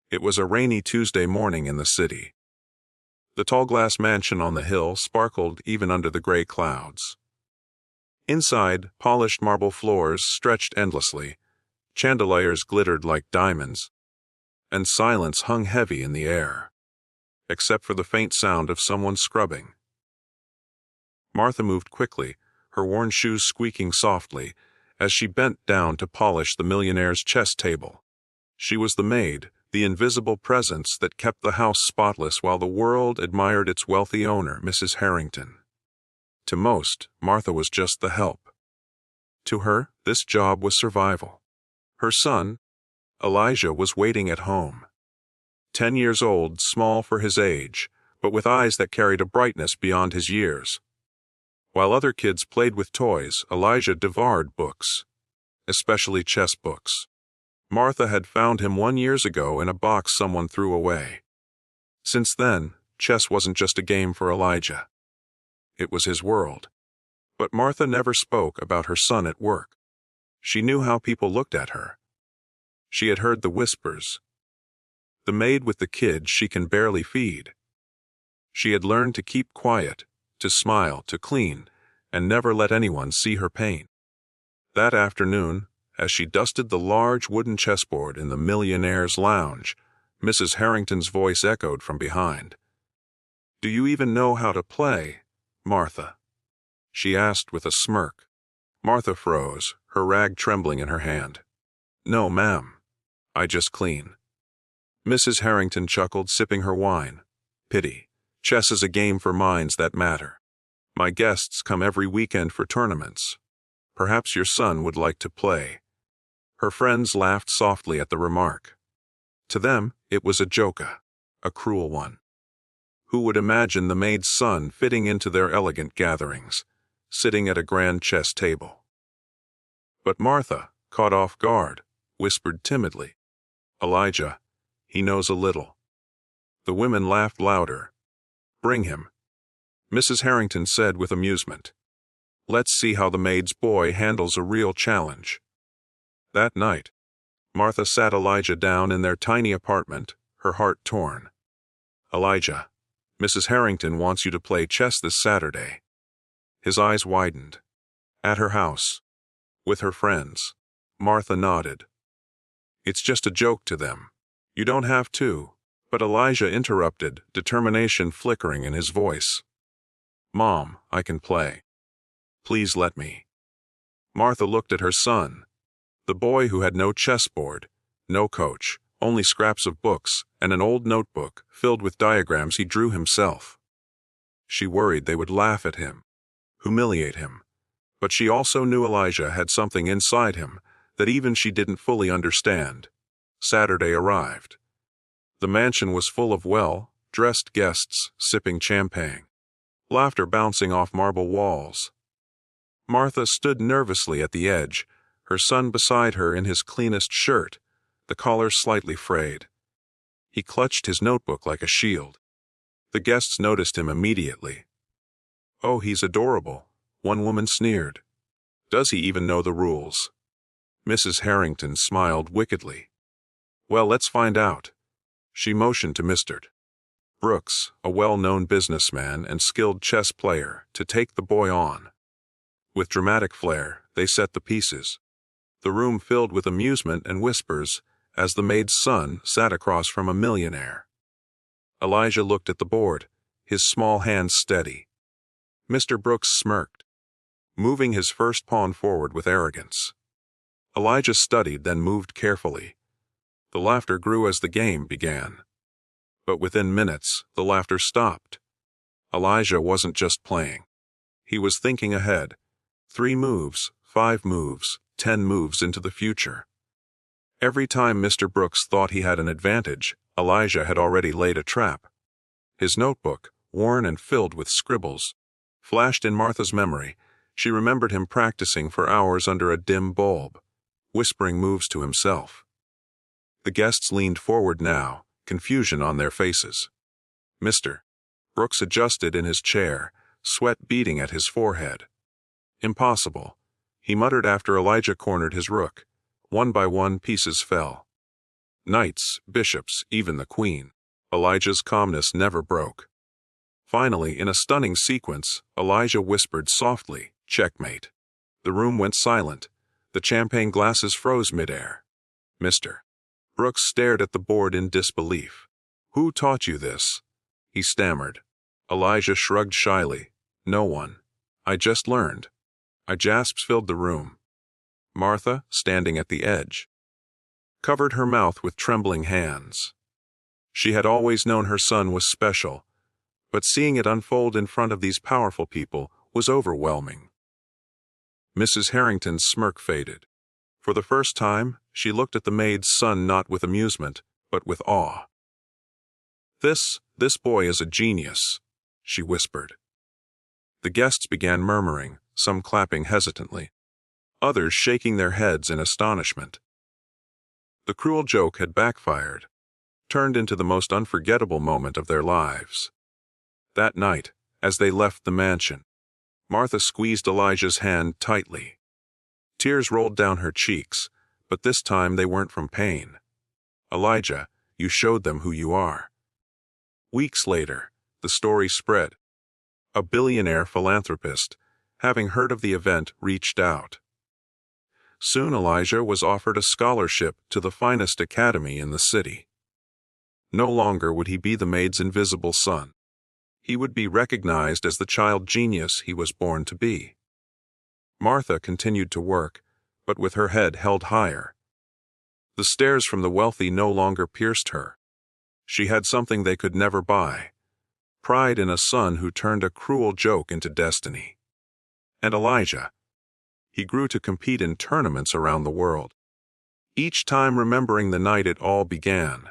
It was a rainy Tuesday morning in the city. The tall glass mansion on the hill sparkled even under the gray clouds. Inside, polished marble floors stretched endlessly, chandeliers glittered like diamonds, and silence hung heavy in the air, except for the faint sound of someone scrubbing. Martha moved quickly, her worn shoes squeaking softly, as she bent down to polish the millionaire's chess table. She was the maid, the invisible presence that kept the house spotless while the world admired its wealthy owner, Mrs. Harrington. To most, Martha was just the help. To her, this job was survival. Her son, Elijah, was waiting at home. 10 years old, small for his age, but with eyes that carried a brightness beyond his years. While other kids played with toys, Elijah devoured books, especially chess books. Martha had found him 1 year ago in a box someone threw away. Since then, chess wasn't just a game for Elijah. It was his world. But Martha never spoke about her son at work. She knew how people looked at her. She had heard the whispers. The maid with the kid she can barely feed. She had learned to keep quiet, to smile, to clean, and never let anyone see her pain. That afternoon, as she dusted the large wooden chessboard in the Millionaire's lounge, Mrs. Harrington's voice echoed from behind. "Do you even know how to play, Martha?" she asked with a smirk. Martha froze, her rag trembling in her hand. "No, ma'am. I just clean." Mrs. Harrington chuckled, sipping her wine. "Pity. Chess is a game for minds that matter. My guests come every weekend for tournaments. Perhaps your son would like to play." Her friends laughed softly at the remark. To them, it was a joke, a cruel one. Who would imagine the maid's son fitting into their elegant gatherings, sitting at a grand chess table? But Martha, caught off guard, whispered timidly, "Elijah, he knows a little." The women laughed louder. "Bring him," Mrs. Harrington said with amusement. "Let's see how the maid's boy handles a real challenge." That night, Martha sat Elijah down in their tiny apartment, her heart torn. "Elijah, Mrs. Harrington wants you to play chess this Saturday." His eyes widened. "At her house. With her friends." Martha nodded. "It's just a joke to them. You don't have to." But Elijah interrupted, determination flickering in his voice. "Mom, I can play. Please let me." Martha looked at her son, the boy who had no chessboard, no coach, only scraps of books, and an old notebook filled with diagrams he drew himself. She worried they would laugh at him, humiliate him, but she also knew Elijah had something inside him that even she didn't fully understand. Saturday arrived. The mansion was full of well-dressed guests sipping champagne, laughter bouncing off marble walls. Martha stood nervously at the edge, her son beside her in his cleanest shirt, the collar slightly frayed. He clutched his notebook like a shield. The guests noticed him immediately. "Oh, he's adorable," one woman sneered. "Does he even know the rules?" Mrs. Harrington smiled wickedly. "Well, let's find out." She motioned to Mr. Brooks, a well-known businessman and skilled chess player, to take the boy on. With dramatic flair, they set the pieces. The room filled with amusement and whispers as the maid's son sat across from a millionaire. Elijah looked at the board, his small hands steady. Mr. Brooks smirked, moving his first pawn forward with arrogance. Elijah studied, then moved carefully. The laughter grew as the game began. But within minutes, the laughter stopped. Elijah wasn't just playing. He was thinking ahead. 3 moves, 5 moves, 10 moves into the future. Every time Mr. Brooks thought he had an advantage, Elijah had already laid a trap. His notebook, worn and filled with scribbles, flashed in Martha's memory. She remembered him practicing for hours under a dim bulb, whispering moves to himself. The guests leaned forward now, confusion on their faces. Mr. Brooks adjusted in his chair, sweat beading at his forehead. "Impossible," he muttered after Elijah cornered his rook. One by one, pieces fell. Knights, bishops, even the queen. Elijah's calmness never broke. Finally, in a stunning sequence, Elijah whispered softly, "Checkmate." The room went silent. The champagne glasses froze midair. Mr. Brooks stared at the board in disbelief. "Who taught you this?" he stammered. Elijah shrugged shyly. "No one. I just learned." Gasps filled the room. Martha, standing at the edge, covered her mouth with trembling hands. She had always known her son was special, but seeing it unfold in front of these powerful people was overwhelming. Mrs. Harrington's smirk faded. For the first time, she looked at the maid's son not with amusement, but with awe. This boy is a genius," she whispered. The guests began murmuring, some clapping hesitantly, others shaking their heads in astonishment. The cruel joke had backfired, turned into the most unforgettable moment of their lives. That night, as they left the mansion, Martha squeezed Elijah's hand tightly. Tears rolled down her cheeks, but this time they weren't from pain. "Elijah, you showed them who you are." Weeks later, the story spread. A billionaire philanthropist, having heard of the event, reached out. Soon Elijah was offered a scholarship to the finest academy in the city. No longer would he be the maid's invisible son. He would be recognized as the child genius he was born to be. Martha continued to work, but with her head held higher. The stares from the wealthy no longer pierced her. She had something they could never buy: pride in a son who turned a cruel joke into destiny. And Elijah, he grew to compete in tournaments around the world, each time remembering the night it all began,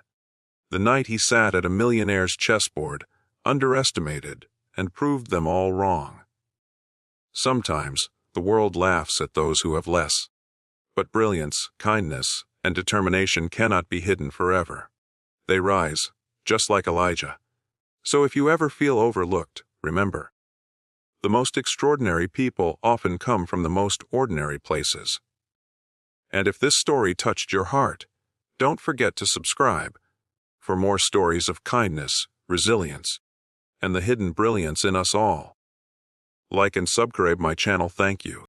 the night he sat at a millionaire's chessboard, underestimated, and proved them all wrong. Sometimes the world laughs at those who have less, but brilliance, kindness, and determination cannot be hidden forever. They rise, just like Elijah. So if you ever feel overlooked, remember, the most extraordinary people often come from the most ordinary places. And if this story touched your heart, don't forget to subscribe for more stories of kindness, resilience, and the hidden brilliance in us all. Like and subscribe my channel. Thank you.